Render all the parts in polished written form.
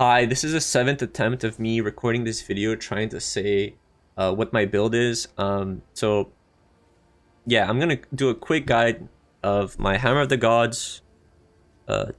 Hi, this is the seventh attempt of me recording this video trying to say what my build is. So yeah, I'm gonna do a quick guide of my Hammer of the Gods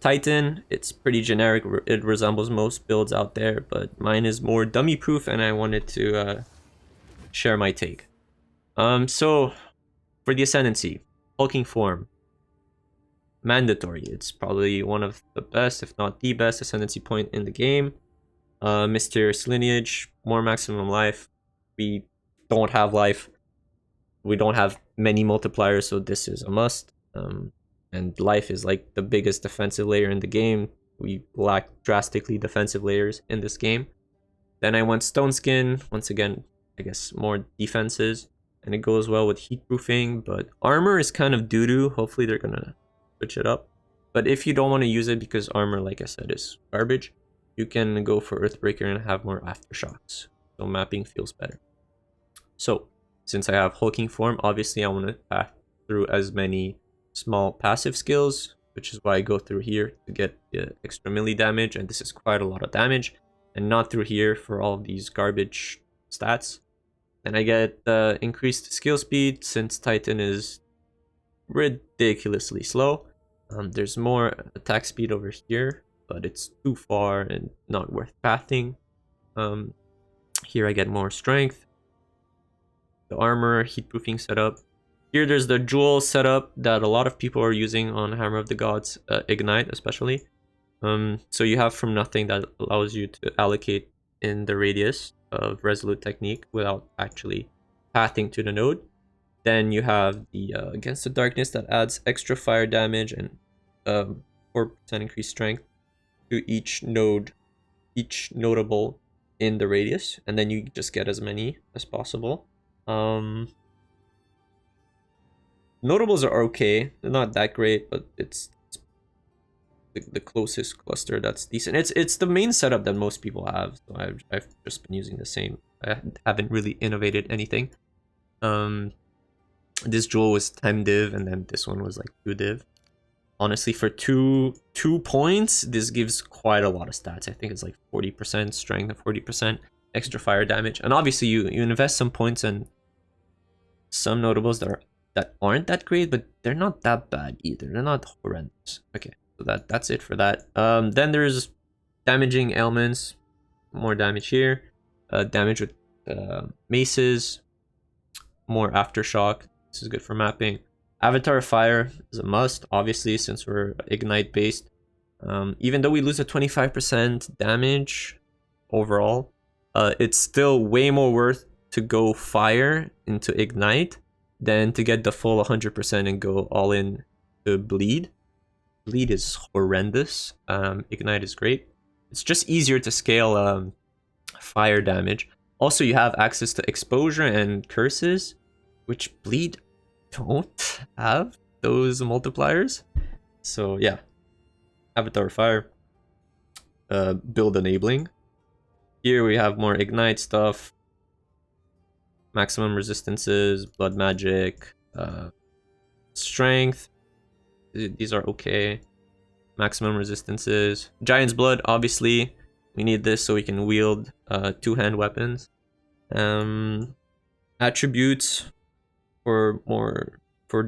Titan. It's pretty generic. It resembles most builds out there, but mine is more dummy proof, and I wanted to share my take. So for the Ascendancy, Hulking Form, mandatory. It's probably one of the best, if not the best, Ascendancy point in the game. Mysterious Lineage, more maximum life. We don't have life. We don't have many multipliers, so this is a must. And life is like the biggest defensive layer in the game. We lack drastically defensive layers in this game. Then I went Stone Skin. Once again, I guess more defenses. And it goes well with heat proofing, but armor is kind of doo-doo. Hopefully they're gonna switch it up. But if you don't want to use it because armor, like I said, is garbage, you can go for Earthbreaker and have more aftershocks. So mapping feels better. So since I have hulking form, obviously I want to pass through as many small passive skills, which is why I go through here to get the extra melee damage, and this is quite a lot of damage, and not through here for all of these garbage stats. Then I get increased skill speed since Titan is ridiculously slow. There's more attack speed over here, but it's too far and not worth pathing. Here I get more strength. The armor, heatproofing setup. Here there's the jewel setup that a lot of people are using on Hammer of the Gods, Ignite especially. So you have from nothing that allows you to allocate in the radius of Resolute Technique without actually pathing to the node. Then you have the Against the Darkness that adds extra fire damage and 4% increased strength to each node, each notable in the radius, and then you just get as many as possible. Notables are okay. They're not that great, but it's the closest cluster that's decent. It's the main setup that most people have, so I've just been using the same. I haven't really innovated anything. This jewel was 10 div, and then this one was like 2 div. Honestly, for two points, this gives quite a lot of stats. I think it's like 40% strength and 40% extra fire damage. And obviously, you invest some points in some notables that aren't that great, but they're not that bad either. They're not horrendous. Okay, so that's it for that. Then there's damaging elements, more damage here. Damage with maces, more aftershock. This is good for mapping. Avatar Fire is a must, obviously, since we're Ignite based. Even though we lose a 25% damage overall, it's still way more worth to go Fire into Ignite than to get the full 100% and go all in to Bleed. Bleed is horrendous. Ignite is great. It's just easier to scale fire damage. Also, you have access to Exposure and Curses, which Bleed don't have those multipliers. So yeah, Avatar Fire, build enabling. Here we have more Ignite stuff, maximum resistances, blood magic, strength. These are okay. Maximum resistances, Giant's Blood. Obviously, we need this so we can wield two-hand weapons. Attributes for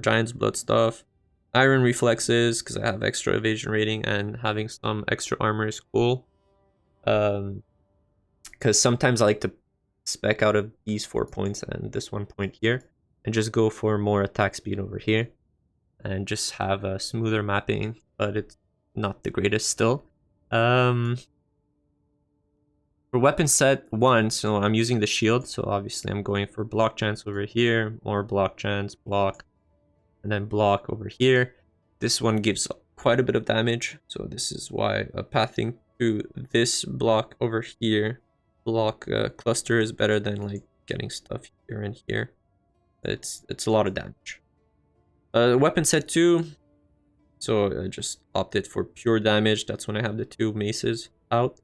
Giant's Blood stuff. Iron reflexes, because I have extra evasion rating, and having some extra armor is cool. Because sometimes I like to spec out of these 4 points and this 1 point here, and just go for more attack speed over here, and just have a smoother mapping, but it's not the greatest still. For weapon set 1, so I'm using the shield, so obviously I'm going for block chance over here, more block chance, block, and then block over here. This one gives quite a bit of damage, so this is why pathing to this block over here, block cluster, is better than like getting stuff here and here. It's a lot of damage. Weapon set 2, so I just opted for pure damage. That's when I have the 2 maces out.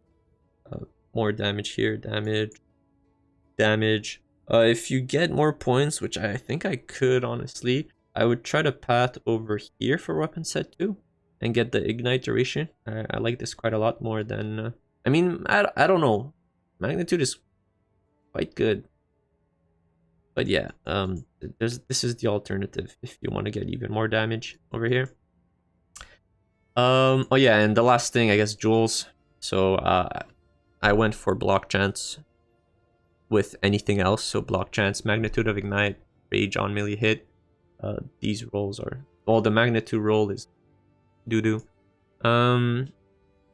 More damage here, damage. If you get more points, which I think I could honestly, I would try to path over here for weapon set 2 and get the ignite duration. I like this quite a lot more than I mean, I don't know. Magnitude is quite good. But yeah, this is the alternative if you want to get even more damage over here. Oh yeah, and the last thing, I guess, jewels. So I went for block chance with anything else. So block chance, magnitude of ignite, rage on melee hit. These rolls are, well, the magnitude roll is doo-doo.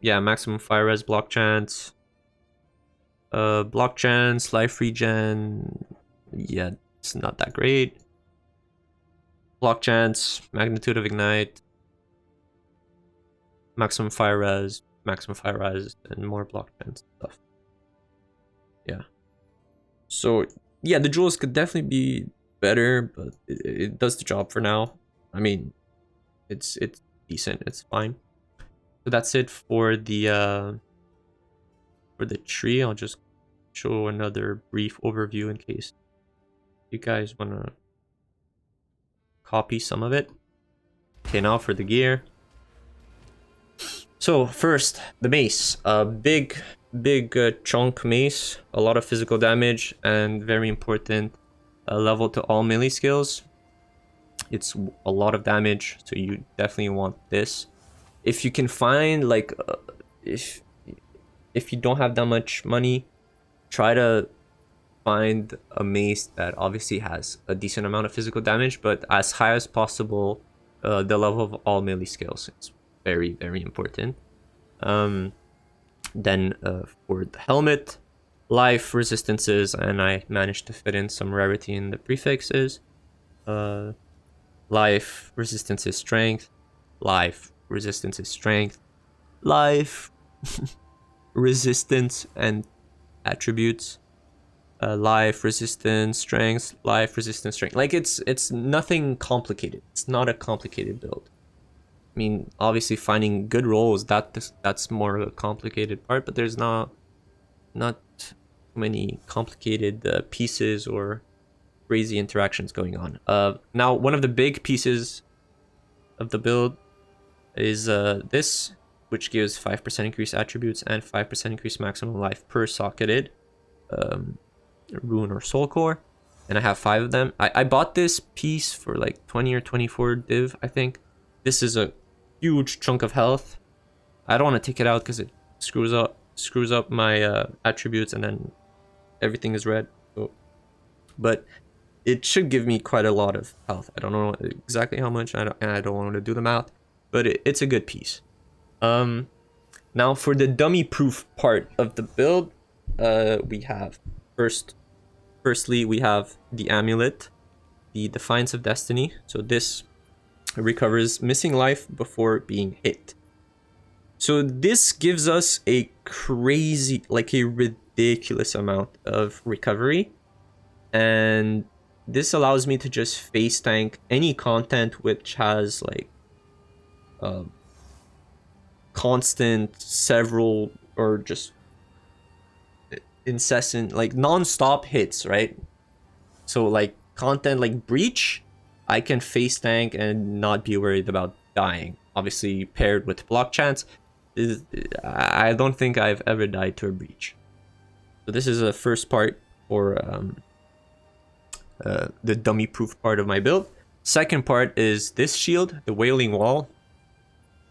Yeah, maximum fire res, block chance. Block chance, life regen. Yeah, it's not that great. Block chance, magnitude of ignite, maximum fire res, and more block chance stuff. Yeah. So yeah, the jewels could definitely be better, but it does the job for now. I mean, it's decent. It's fine. So that's it for the tree. I'll just show another brief overview in case you guys wanna copy some of it. Okay, now for the gear. So first, the mace. A big chunk mace, a lot of physical damage, and very important, level to all melee skills. It's a lot of damage, so you definitely want this. If you can find, like, if you don't have that much money, try to find a mace that obviously has a decent amount of physical damage, but as high as possible, the level of all melee skills. It's very important. Then for the helmet, life, resistances, and I managed to fit in some rarity in the prefixes. Life, resistance is strength. Life, resistance is strength. Life, resistance and attributes. Life, resistance, strength. Life, resistance, strength. Like, it's nothing complicated. It's not a complicated build. I mean, obviously finding good rolls, that's more of a complicated part, but there's not many complicated pieces or crazy interactions going on. Now, one of the big pieces of the build is this, which gives 5% increased attributes and 5% increased maximum life per socketed rune or soul core, and I have 5 of them. I bought this piece for like 20 or 24 div, I think. This is a huge chunk of health. I don't want to take it out because it screws up my attributes, and then everything is red. So, but it should give me quite a lot of health. I don't know exactly how much, and I don't want to do the math, but it's a good piece. Now for the dummy proof part of the build, we have firstly we have the amulet, the Defiance of Destiny. So this recovers missing life before being hit. So this gives us a crazy, like a ridiculous amount of recovery, and this allows me to just face tank any content which has like constant, several, or just incessant, like non-stop hits, right? So like content like Breach, I can face tank and not be worried about dying. Obviously paired with block chance, I don't think I've ever died to a Breach. So this is a first part for the dummy proof part of my build. Second part is this shield, the Wailing Wall.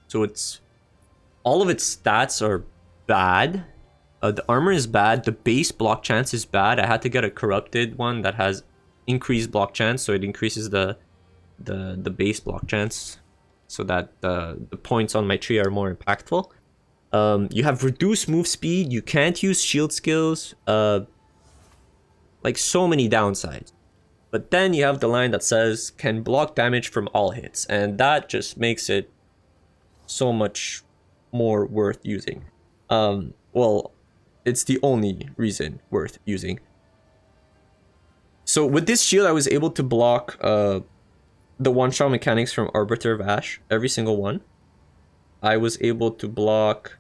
So it's all of its stats are bad. The armor is bad. The base block chance is bad. I had to get a corrupted one that has increased block chance, so it increases the base block chance, so that the points on my tree are more impactful. You have reduced move speed. You can't use shield skills. Like so many downsides. But then you have the line that says can block damage from all hits, and that just makes it so much more worth using. Well, it's the only reason worth using. So with this shield, I was able to block the one-shot mechanics from Arbiter of Ash, every single one. I was able to block,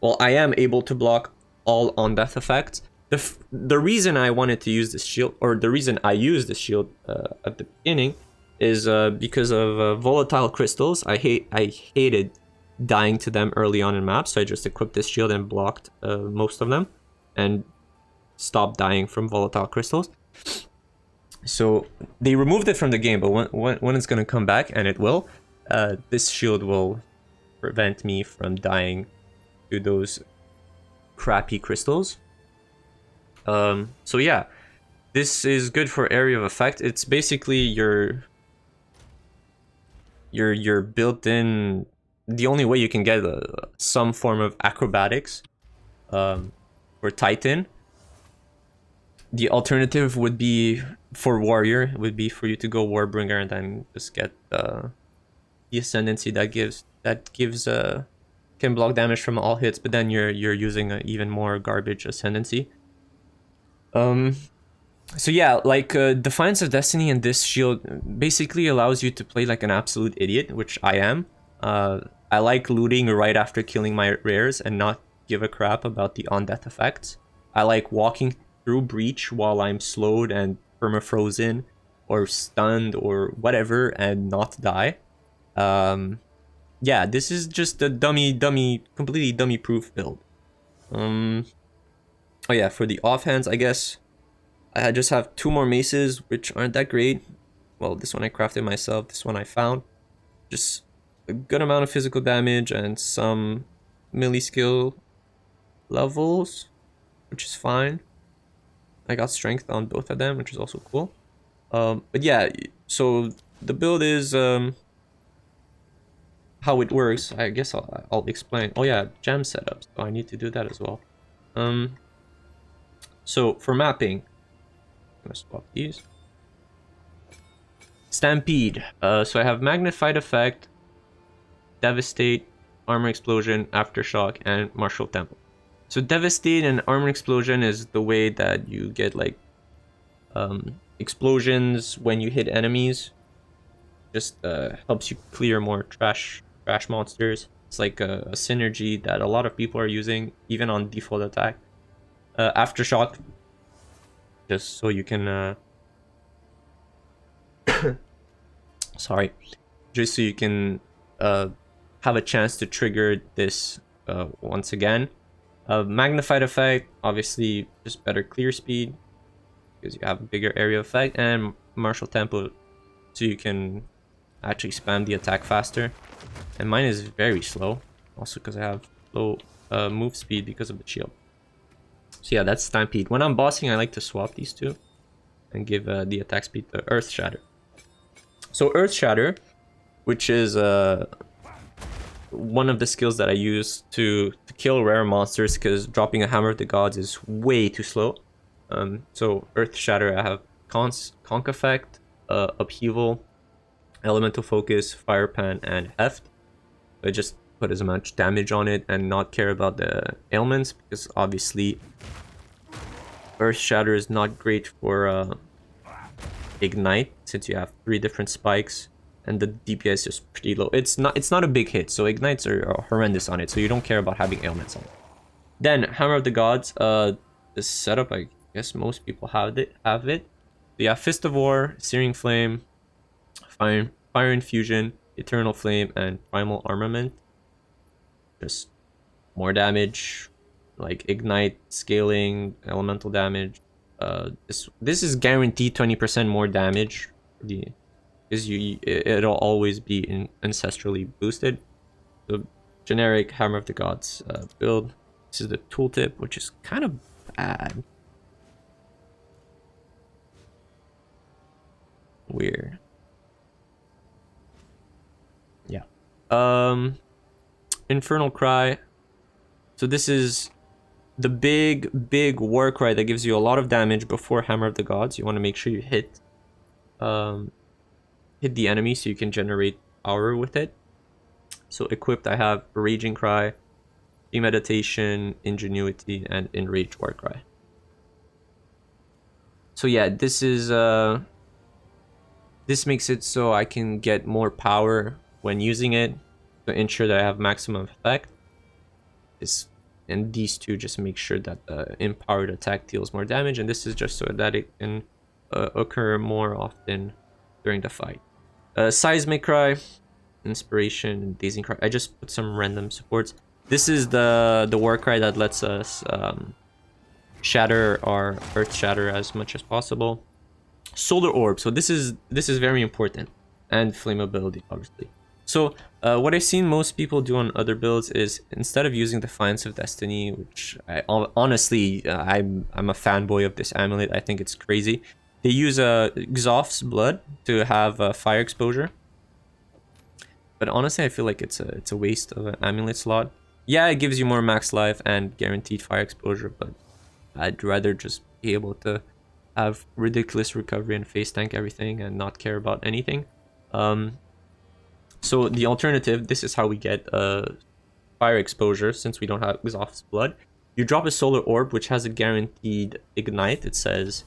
well, I am able to block all on-death effects. The reason I wanted to use this shield, or the reason I used this shield at the beginning, is because of volatile crystals. I hated dying to them early on in maps, so I just equipped this shield and blocked most of them and stopped dying from volatile crystals. So they removed it from the game, but when it's going to come back, and it will, this shield will prevent me from dying to those crappy crystals. So yeah, this is good for area of effect. It's basically your built-in, the only way you can get some form of acrobatics for Titan. The alternative would be for Warrior, would be for you to go Warbringer and then just get the Ascendancy that gives can block damage from all hits, but then you're using an even more garbage Ascendancy. So yeah, like Defiance of Destiny and this shield basically allows you to play like an absolute idiot, which I am. I like looting right after killing my rares and not give a crap about the on-death effects. I like walking through Breach while I'm slowed and perma-frozen or stunned or whatever and not die. Yeah, this is just a completely dummy-proof build. Oh yeah, for the offhands, I guess I just have 2 more maces, which aren't that great. Well, this one I crafted myself, this one I found. Just a good amount of physical damage and some melee skill levels, which is fine. I got strength on both of them, which is also cool. But yeah, so the build is how it works. I guess I'll explain. Oh yeah, gem setups. So I need to do that as well. So for mapping, I'm gonna swap these. Stampede. So I have Magnified Effect, Devastate, Armor Explosion, Aftershock, and Martial Temple. So Devastate and Armor Explosion is the way that you get like explosions when you hit enemies. Just helps you clear more trash monsters. It's like a synergy that a lot of people are using, even on default attack. Aftershock, just so you can sorry, just so you can have a chance to trigger this once again. Magnified Effect, obviously just better clear speed because you have a bigger area effect, and Martial Tempo, so you can actually spam the attack faster. And mine is very slow, also because I have low move speed because of the shield. So yeah, that's Stampede. When I'm bossing, I like to swap these two and give the attack speed to Earth Shatter. So Earth Shatter, which is one of the skills that I use to kill rare monsters, because dropping a Hammer of the Gods is way too slow. So Earth Shatter, I have Conk Effect, Upheaval, Elemental Focus, Fire Pan, and Heft. I just put as much damage on it and not care about the ailments, because obviously Earth Shatter is not great for Ignite, since you have 3 different spikes and the DPS is pretty low. It's not a big hit, so Ignites are horrendous on it, so you don't care about having ailments on it. Then Hammer of the Gods, this setup, I guess most people have it. So you have Fist of War, Searing Flame, Fire Infusion, Eternal Flame, and Primal Armament. Just more damage, like Ignite, scaling, elemental damage. This is guaranteed 20% more damage, because it'll always be ancestrally boosted. The generic Hammer of the Gods build. This is the tooltip, which is kind of bad. Weird. Yeah. Infernal Cry. So this is the big war cry that gives you a lot of damage before Hammer of the Gods. You want to make sure you hit the enemy so you can generate power with it. So equipped, I have Raging Cry, Premeditation, Ingenuity, and Enraged War Cry. So yeah, this is this makes it so I can get more power when using it to ensure that I have maximum effect. And these two just make sure that the empowered attack deals more damage, and this is just so that it can occur more often during the fight. Seismic Cry, Inspiration, Dazing Cry. I just put some random supports. This is the war cry that lets us shatter our Earth Shatter as much as possible. Solar Orb. So this is very important, and flammability, obviously. So what I've seen most people do on other builds is, instead of using Defiance of Destiny, which I honestly I'm a fanboy of this amulet. I think it's crazy. They use Xoph's Blood to have fire exposure. But honestly, I feel like it's a waste of an amulet slot. Yeah, it gives you more max life and guaranteed fire exposure, but I'd rather just be able to have ridiculous recovery and face tank everything and not care about anything. So the alternative, this is how we get fire exposure since we don't have Xoph's Blood. You drop a Solar Orb, which has a guaranteed ignite. It says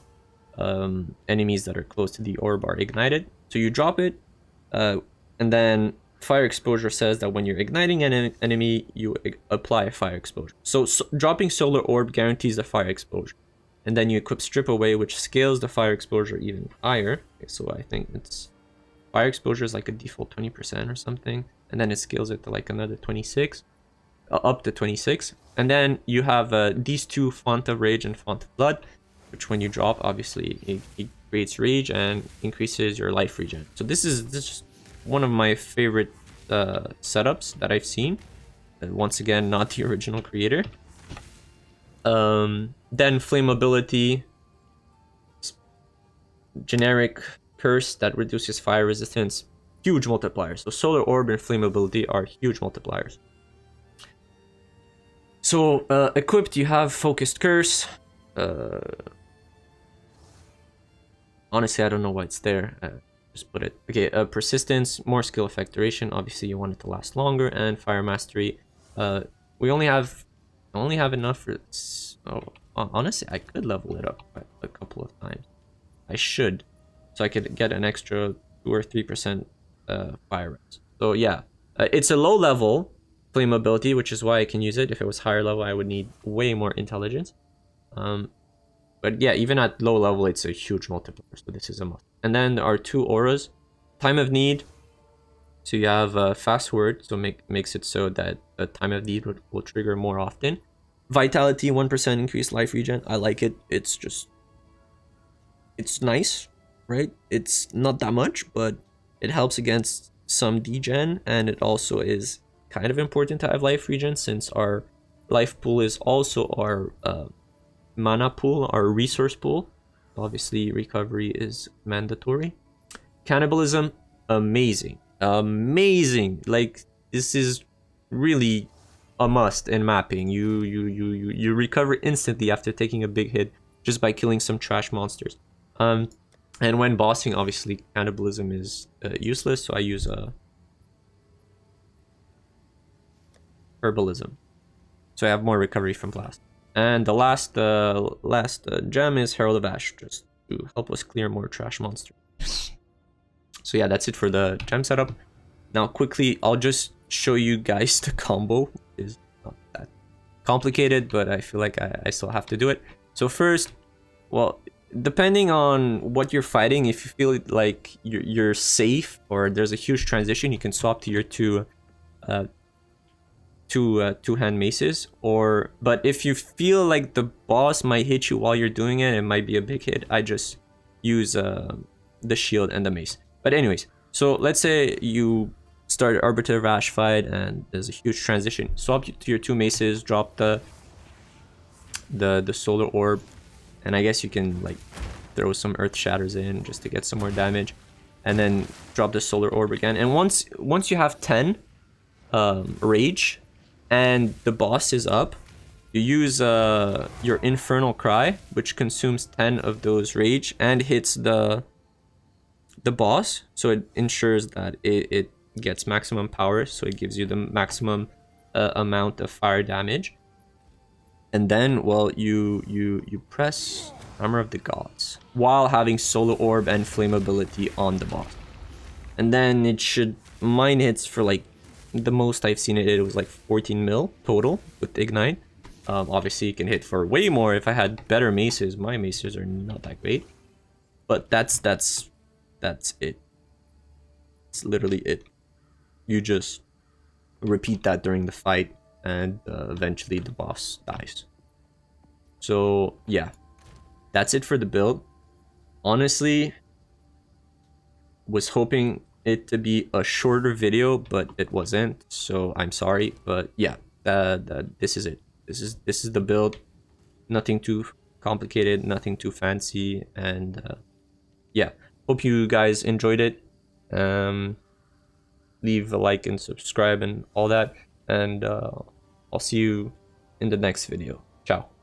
enemies that are close to the orb are ignited. So you drop it, and then fire exposure says that when you're igniting an enemy, you apply a fire exposure. So dropping Solar Orb guarantees a fire exposure. And then you equip Strip Away, which scales the fire exposure even higher. Okay, so I think it's fire exposure is like a default 20% or something. And then it scales it to like another 26, up to 26. And then you have these two, Font of Rage and Font of Blood, which when you drop, obviously it creates rage and increases your life regen. So this is just one of my favorite setups that I've seen. Once again, not the original creator. Then flammability, generic curse that reduces fire resistance, huge multipliers. So Solar Orb and flammability are huge multipliers. So equipped, you have Focused Curse. Honestly, I don't know why it's there. Just put it. Okay, persistence, more skill effect duration. Obviously, you want it to last longer, and fire mastery. We only have enough for. Oh, honestly, I could level it up a couple of times. I should, so I could get an extra 2 or 3% fire res. So yeah, it's a low level flammability, which is why I can use it. If it was higher level, I would need way more intelligence. But yeah, even at low level, it's a huge multiplier, so this is a must. And then there are 2 auras. Time of Need. So you have Fast Word, so makes it so that the Time of Need will trigger more often. Vitality, 1% increased life regen. I like it. It's nice, right? It's not that much, but it helps against some degen, and it also is kind of important to have life regen, since our life pool is also our mana pool, our resource pool. Obviously, recovery is mandatory. Cannibalism, amazing. Like, this is really a must in mapping. You recover instantly after taking a big hit just by killing some trash monsters. And when bossing, obviously cannibalism is useless, so I use herbalism, so I have more recovery from blast. And the last gem is Herald of Ash, just to help us clear more trash monsters. So yeah, that's it for the gem setup. Now quickly, I'll just show you guys the combo. It's not that complicated, but I feel like I still have to do it. So first, well, depending on what you're fighting, if you feel like you're safe or there's a huge transition, you can swap to your two-hand maces. But if you feel like the boss might hit you while you're doing it, it might be a big hit, I just use the shield and the mace. But anyways, so let's say you start Arbiter of Ash fight and there's a huge transition. Swap to your 2 maces, drop the Solar Orb, and I guess you can like throw some Earth Shatters in just to get some more damage, and then drop the Solar Orb again. And once you have 10 rage and the boss is up, you use your Infernal Cry, which consumes 10 of those rage and hits the boss, so it ensures that it gets maximum power, so it gives you the maximum amount of fire damage. And then, well, you press Hammer of the Gods while having Solar Orb and flammability on the boss. And then it should mine hits for like the most I've seen it was like 14 mil total with Ignite. Obviously you can hit for way more if I had better maces. My maces are not that great, but that's it. It's literally it. you just repeat that during the fight, and eventually the boss dies. So yeah, that's it for the build. Honestly, was hoping it to be a shorter video, but it wasn't, so I'm sorry. But yeah, this is it. This is the build. Nothing too complicated, nothing too fancy, and yeah, hope you guys enjoyed it. Leave a like and subscribe and all that, and I'll see you in the next video. Ciao.